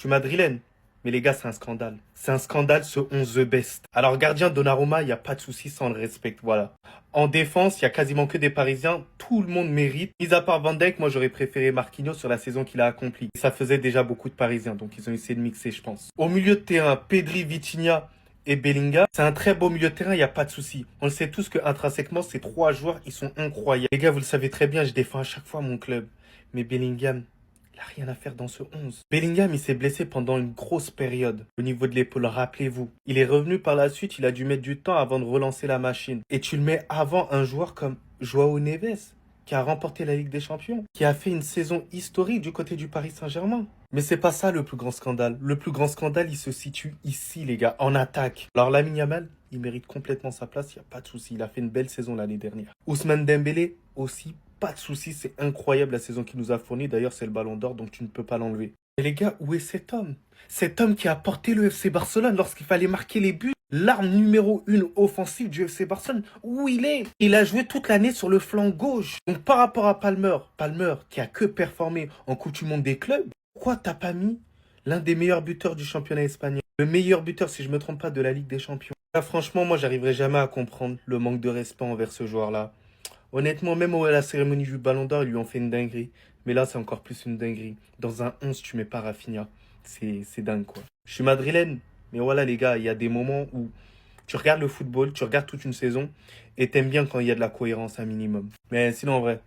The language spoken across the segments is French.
suis madrilène. Mais les gars, c'est un scandale. C'est un scandale, ce 11 the best. Alors, gardien Donnarumma, il n'y a pas de souci, ça on le respecte, voilà. En défense, il y a quasiment que des Parisiens. Tout le monde mérite. Mis à part Van Dijk, moi j'aurais préféré Marquinhos sur la saison qu'il a accomplie. Ça faisait déjà beaucoup de Parisiens, donc ils ont essayé de mixer, je pense. Au milieu de terrain, Pedri, Vitinha et Bellingham. C'est un très beau milieu de terrain, il n'y a pas de souci. On le sait tous que intrinsèquement, ces trois joueurs, ils sont incroyables. Les gars, vous le savez très bien, je défends à chaque fois mon club. Mais Bellingham, il n'a rien à faire dans ce 11. Bellingham, il s'est blessé pendant une grosse période au niveau de l'épaule, rappelez-vous. Il est revenu par la suite, il a dû mettre du temps avant de relancer la machine. Et tu le mets avant un joueur comme Joao Neves, qui a remporté la Ligue des Champions, qui a fait une saison historique du côté du Paris Saint-Germain. Mais c'est pas ça le plus grand scandale. Le plus grand scandale, il se situe ici, les gars, en attaque. Alors Lamine Yamal, il mérite complètement sa place, il n'y a pas de souci. Il a fait une belle saison l'année dernière. Ousmane Dembélé aussi, pas de souci, c'est incroyable la saison qu'il nous a fournie. D'ailleurs, c'est le Ballon d'Or, donc tu ne peux pas l'enlever. Et les gars, où est cet homme? Cet homme qui a porté le FC Barcelone lorsqu'il fallait marquer les buts. L'arme numéro 1 offensive du FC Barcelone, où il est? Il a joué toute l'année sur le flanc gauche. Donc par rapport à Palmer qui a que performé en Coupe du Monde des clubs, pourquoi t'as pas mis l'un des meilleurs buteurs du championnat espagnol? Le meilleur buteur, si je me trompe pas, de la Ligue des Champions. Là, franchement, moi, j'arriverai jamais à comprendre le manque de respect envers ce joueur-là. Honnêtement, même à la cérémonie du Ballon d'Or, ils lui ont fait une dinguerie. Mais là, c'est encore plus une dinguerie. Dans un 11, tu mets pas Rafinha. C'est dingue, quoi. Je suis madrilène. Mais voilà, les gars, il y a des moments où tu regardes le football, tu regardes toute une saison et t'aimes bien quand il y a de la cohérence, un minimum. Mais sinon, en vrai,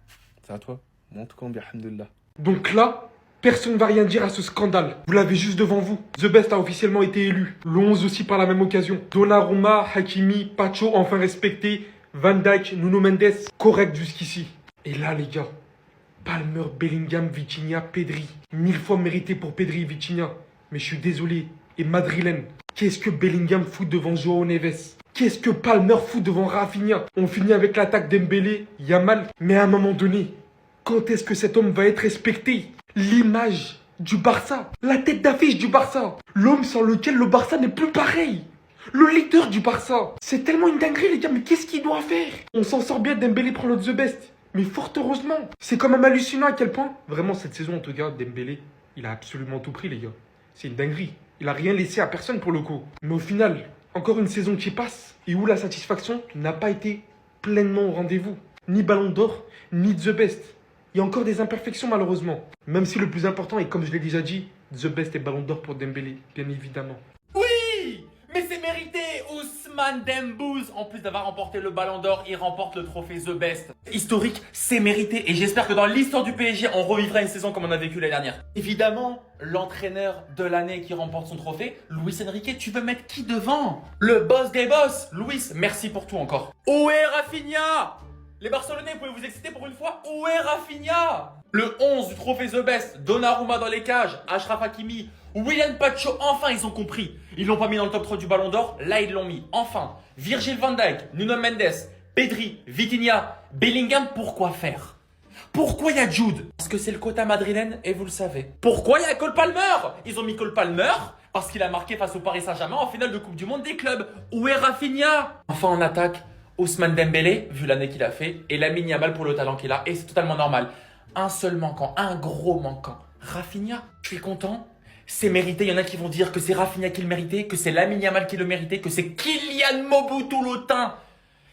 c'est à toi. Moi, en tout cas, on dit alhamdoulilah. Donc là, personne ne va rien dire à ce scandale. Vous l'avez juste devant vous. The Best a officiellement été élu. Le 11 aussi par la même occasion. Donnarumma, Hakimi, Pacho enfin respecté. Van Dijk, Nuno Mendes, correct jusqu'ici. Et là, les gars, Palmer, Bellingham, Vitinha, Pedri. 1000 fois mérité pour Pedri et Vitinha. Mais je suis désolé. Et madrilène, qu'est-ce que Bellingham fout devant Joao Neves? Qu'est-ce que Palmer fout devant Rafinha? On finit avec l'attaque Dembélé, Yamal. Mais à un moment donné, quand est-ce que cet homme va être respecté? L'image du Barça, la tête d'affiche du Barça, l'homme sans lequel le Barça n'est plus pareil. Le leader du Barça. C'est tellement une dinguerie, les gars, mais qu'est-ce qu'il doit faire? On s'en sort bien, Dembélé prend le The Best. Mais fort heureusement. C'est quand même hallucinant à quel point. Vraiment, cette saison, en tout cas, Dembélé, il a absolument tout pris, les gars. C'est une dinguerie. Il a rien laissé à personne pour le coup. Mais au final, encore une saison qui passe et où la satisfaction n'a pas été pleinement au rendez-vous. Ni Ballon d'Or, ni The Best. Il y a encore des imperfections malheureusement. Même si le plus important est, comme je l'ai déjà dit, The Best et Ballon d'Or pour Dembélé, bien évidemment. Oui, mais c'est mérité. Ousmane Dembouz, en plus d'avoir remporté le Ballon d'Or, il remporte le trophée The Best. Historique, c'est mérité. Et j'espère que dans l'histoire du PSG, on revivra une saison comme on a vécu l'année dernière. Évidemment, l'entraîneur de l'année qui remporte son trophée, Luis Enrique, tu veux mettre qui devant? Le boss des boss. Luis, merci pour tout encore. Où est Rafinha? Les Barcelonais, vous pouvez vous exciter pour une fois? Où est Rafinha? Le 11 du trophée The Best, Donnarumma dans les cages, Achraf Hakimi, William Pacho, enfin ils ont compris. Ils l'ont pas mis dans le top 3 du Ballon d'Or, là ils l'ont mis. Enfin, Virgil van Dijk, Nuno Mendes, Pedri, Vitinha, Bellingham, pourquoi faire? Pourquoi il y a Jude? Parce que c'est le quota madrilène et vous le savez. Pourquoi il y a Cole Palmer? Ils ont mis Cole Palmer parce qu'il a marqué face au Paris Saint-Germain en finale de Coupe du Monde des clubs. Où est Rafinha? Enfin en attaque, Ousmane Dembélé, vu l'année qu'il a fait, et Lamine Yamal pour le talent qu'il a, et c'est totalement normal. Un seul manquant, un gros manquant. Rafinha, je suis content. C'est mérité, il y en a qui vont dire que c'est Rafinha qui le méritait, que c'est Lamine Yamal qui le méritait, que c'est Kylian Mobutu Lotin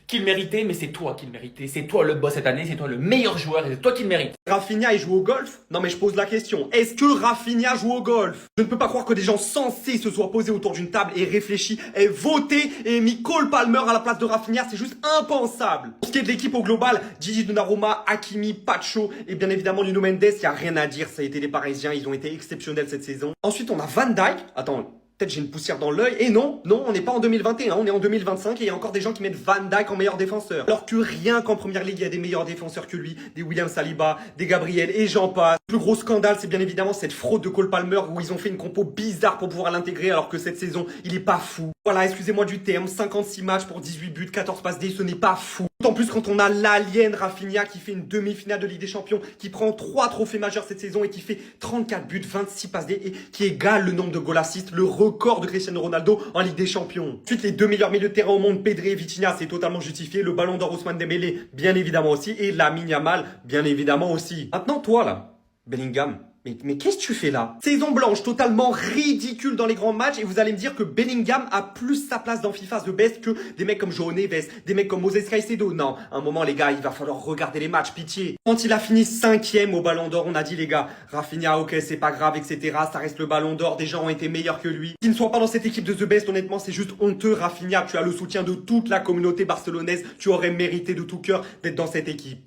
qui le méritait, mais c'est toi qui le méritais. C'est toi le boss cette année, c'est toi le meilleur joueur et c'est toi qui le mérites. Rafinha, il joue au golf? Non mais je pose la question. Est-ce que Rafinha joue au golf? Je ne peux pas croire que des gens sensés se soient posés autour d'une table et réfléchis, et voté et mis Cole Palmer à la place de Rafinha. C'est juste impensable. Pour ce qui est de l'équipe au global, Gigi Donnarumma, Hakimi, Pacho et bien évidemment Nuno Mendes, il n'y a rien à dire. Ça a été les Parisiens, ils ont été exceptionnels cette saison. Ensuite, on a Van Dijk. Attends. Peut-être j'ai une poussière dans l'œil. Et non, on n'est pas en 2021, on est en 2025 et il y a encore des gens qui mettent Van Dijk en meilleur défenseur. Alors que rien qu'en première ligue, il y a des meilleurs défenseurs que lui, des William Saliba, des Gabriel et j'en passe. Le plus gros scandale, c'est bien évidemment cette fraude de Cole Palmer où ils ont fait une compo bizarre pour pouvoir l'intégrer alors que cette saison, il est pas fou. Voilà, excusez-moi du terme, 56 matchs pour 18 buts, 14 passes D, ce n'est pas fou. D'autant plus quand on a l'alien Rafinha qui fait une demi-finale de Ligue des Champions, qui prend 3 trophées majeurs cette saison et qui fait 34 buts, 26 passes D et qui égale le nombre de goal assists, le record de Cristiano Ronaldo en Ligue des Champions. Ensuite, les deux meilleurs milieux de terrain au monde, Pedri et Vitinha, c'est totalement justifié. Le Ballon d'Or Ousmane Dembélé, bien évidemment aussi. Et Lamine Yamal, bien évidemment aussi. Maintenant, toi là, Bellingham, Mais qu'est-ce que tu fais là? Saison blanche totalement ridicule dans les grands matchs et vous allez me dire que Bellingham a plus sa place dans FIFA The Best que des mecs comme João Neves, des mecs comme Moses Caicedo. Non, un moment les gars, il va falloir regarder les matchs, pitié. Quand il a fini 5e au Ballon d'Or, on a dit les gars, Rafinha ok c'est pas grave etc, ça reste le Ballon d'Or, des gens ont été meilleurs que lui. Qu'il ne soit pas dans cette équipe de The Best, honnêtement c'est juste honteux. Rafinha, tu as le soutien de toute la communauté barcelonaise, tu aurais mérité de tout cœur d'être dans cette équipe.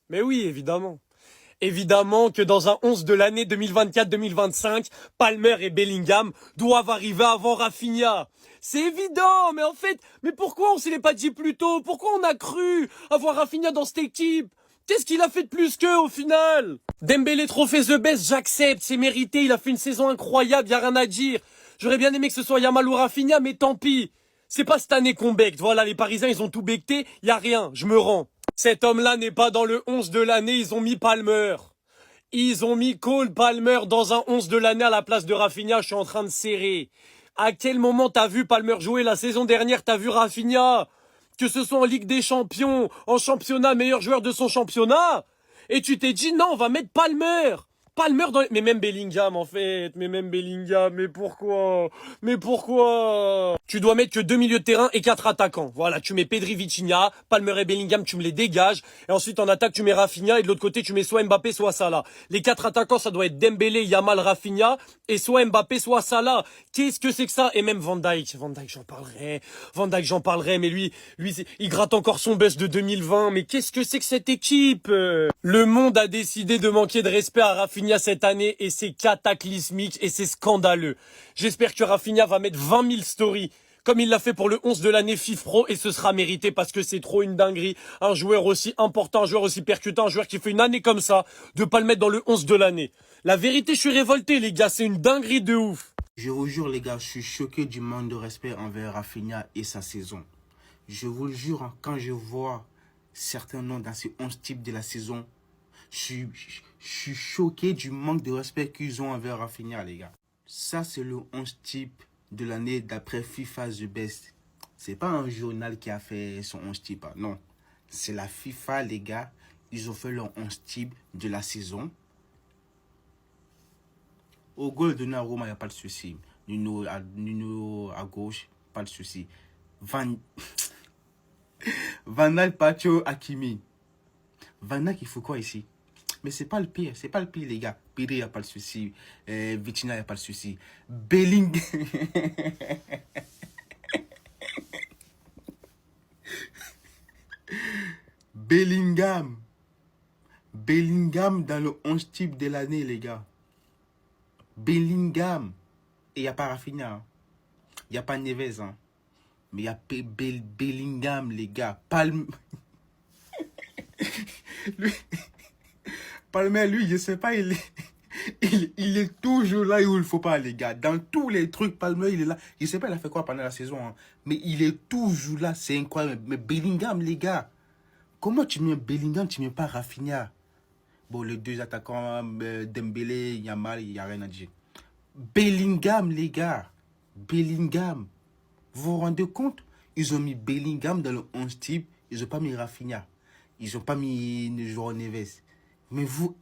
Mais oui, évidemment. Évidemment que dans un 11 de l'année 2024-2025, Palmer et Bellingham doivent arriver avant Rafinha. C'est évident, mais en fait, mais pourquoi on s'y l'est pas dit plus tôt? Pourquoi on a cru avoir Rafinha dans cette équipe? Qu'est-ce qu'il a fait de plus qu'eux au final? Dembélé trophée The Best, j'accepte, c'est mérité, il a fait une saison incroyable, y a rien à dire. J'aurais bien aimé que ce soit Yamal ou Rafinha, mais tant pis. C'est pas cette année qu'on becte, voilà, les Parisiens ils ont tout becté, y a rien, je me rends. Cet homme-là n'est pas dans le 11 de l'année, ils ont mis Palmer. Ils ont mis Cole Palmer dans un 11 de l'année à la place de Rafinha, je suis en train de serrer. À quel moment t'as vu Palmer jouer la saison dernière, t'as vu Rafinha? Que ce soit en Ligue des Champions, en championnat, meilleur joueur de son championnat. Et tu t'es dit non, on va mettre Palmer. Palmer dans les... Mais même Bellingham en fait, mais pourquoi? Tu dois mettre que 2 milieux de terrain et 4 attaquants. Voilà, tu mets Pedri, Vitinha, Palmer et Bellingham, tu me les dégages. Et ensuite en attaque tu mets Rafinha et de l'autre côté tu mets soit Mbappé soit Salah. Les 4 attaquants ça doit être Dembélé, Yamal, Rafinha et soit Mbappé soit Salah. Qu'est-ce que c'est que ça? Et même Van Dijk j'en parlerai, mais lui il gratte encore son buzz de 2020. Mais qu'est-ce que c'est que cette équipe? Le monde a décidé de manquer de respect à Rafinha cette année et c'est cataclysmique et c'est scandaleux. J'espère que Rafinha va mettre 20 000 stories comme il l'a fait pour le 11 de l'année FIFA Pro et ce sera mérité parce que c'est trop une dinguerie. Un joueur aussi important, un joueur aussi percutant, un joueur qui fait une année comme ça, de pas le mettre dans le 11 de l'année. La vérité, je suis révolté les gars, c'est une dinguerie de ouf. Je vous jure les gars, je suis choqué du manque de respect envers Rafinha et sa saison. Je vous le jure, hein, quand je vois certains noms dans ces 11 types de la saison, je suis choqué du manque de respect qu'ils ont envers Rafinha, les gars. Ça, c'est le 11 type de l'année d'après FIFA The Best. C'est pas un journal qui a fait son 11 type, hein, non. C'est la FIFA, les gars. Ils ont fait leur 11 type de la saison. Au goal de Donnarumma, il n'y a pas de souci. Nuno à gauche, pas de souci. Van Dijk, Pacho, Hakimi. Van Dijk, il faut quoi ici? Mais c'est pas le pire, les gars. Pedri, il n'y a pas de souci. Vitinha, il n'y a pas de souci. Bellingham dans le 11 type de l'année, les gars. Bellingham. Et il n'y a pas Rafinha. Il n'y a pas Neves. Hein. Mais il y a Bellingham, les gars. Palmer, lui, je sais pas, il est toujours là où il faut pas, les gars. Dans tous les trucs, Palmer, il est là. Je sais pas, il a fait quoi pendant la saison, hein. Mais il est toujours là, c'est incroyable. Mais Bellingham, les gars, comment tu mets Bellingham, tu mets pas Rafinha? Bon, les deux attaquants, Dembélé, Yamal, il n'y a rien à dire. Bellingham, les gars. Bellingham. Vous vous rendez compte? Ils ont mis Bellingham dans le 11 type. Ils n'ont pas mis Rafinha. Ils n'ont pas mis João Neves. Mais vous...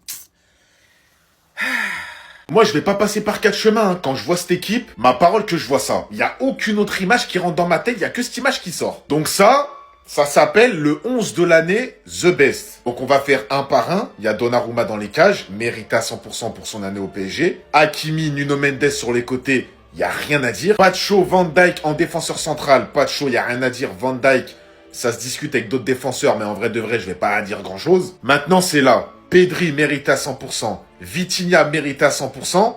Moi, je vais pas passer par 4 chemins. Hein. Quand je vois cette équipe, ma parole que je vois ça. Il n'y a aucune autre image qui rentre dans ma tête. Il n'y a que cette image qui sort. Donc ça s'appelle le 11 de l'année The Best. Donc on va faire un par un. Il y a Donnarumma dans les cages. Mérite à 100% pour son année au PSG. Hakimi, Nuno Mendes sur les côtés. Il n'y a rien à dire. Pacho, Van Dijk en défenseur central. Pacho, il n'y a rien à dire. Van Dijk, ça se discute avec d'autres défenseurs. Mais en vrai de vrai, je vais pas dire grand chose. Maintenant, c'est là. Pedri mérite à 100%. Vitinha mérite à 100%.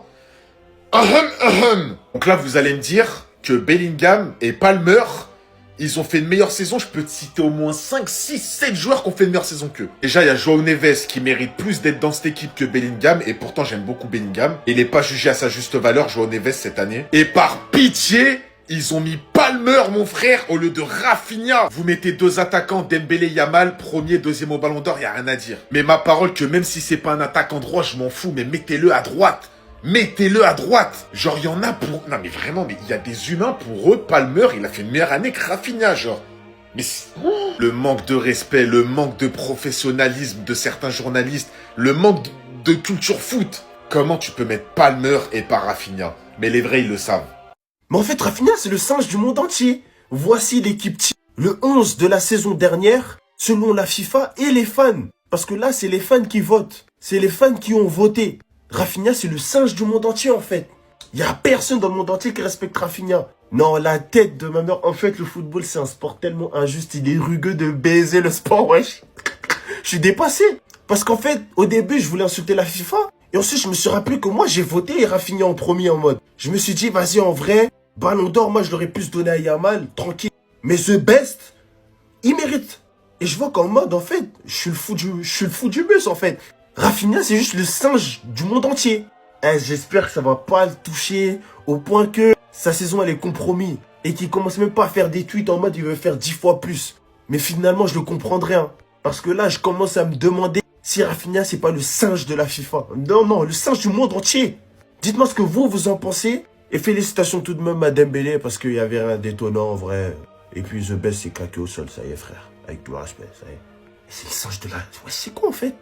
Donc là, vous allez me dire que Bellingham et Palmer, ils ont fait une meilleure saison. Je peux te citer au moins 5, 6, 7 joueurs qui ont fait une meilleure saison qu'eux. Déjà, il y a João Neves qui mérite plus d'être dans cette équipe que Bellingham. Et pourtant, j'aime beaucoup Bellingham. Il n'est pas jugé à sa juste valeur, João Neves, cette année. Et par pitié, ils ont mis Palmer, mon frère, au lieu de Rafinha. Vous mettez deux attaquants, Dembélé, Yamal, premier, deuxième au Ballon d'Or, y a rien à dire. Mais ma parole que même si c'est pas un attaquant droit, je m'en fous, mais mettez-le à droite. Mettez-le à droite. Genre, il y en a pour... Non, mais vraiment, mais il y a des humains pour eux. Palmer, il a fait une meilleure année que Rafinha, genre. Mais le manque de respect, le manque de professionnalisme de certains journalistes, le manque de culture foot. Comment tu peux mettre Palmer et pas Rafinha? Mais les vrais, ils le savent. Mais en fait, Rafinha, c'est le singe du monde entier. Voici l'équipe type. Le 11 de la saison dernière, selon la FIFA et les fans. Parce que là, c'est les fans qui votent. C'est les fans qui ont voté. Rafinha, c'est le singe du monde entier, en fait. Il n'y a personne dans le monde entier qui respecte Rafinha. Non, la tête de ma mère. En fait, le football, c'est un sport tellement injuste. Il est rugueux de baiser le sport, wesh. Je suis dépassé. Parce qu'en fait, au début, je voulais insulter la FIFA. Et ensuite, je me suis rappelé que moi, j'ai voté Rafinha en premier en mode. Je me suis dit, vas-y, en vrai, Ballon d'Or, moi, je l'aurais plus donné à Yamal, tranquille. Mais The Best, il mérite. Et je vois qu'en mode, en fait, je suis le fou du bus, en fait. Rafinha, c'est juste le singe du monde entier. J'espère que ça va pas le toucher au point que sa saison, elle est compromise. Et qu'il commence même pas à faire des tweets en mode, il veut faire 10 fois plus. Mais finalement, je le comprendrai, hein. Parce que là, je commence à me demander si Rafinha, c'est pas le singe de la FIFA. Non, non, le singe du monde entier. Dites-moi ce que vous en pensez. Et félicitations tout de même à Dembélé parce qu'il y avait rien d'étonnant en vrai. Et puis The Best s'est claqué au sol, ça y est frère. Avec tout le respect, ça y est. C'est le singe de la... Ouais, c'est quoi en fait?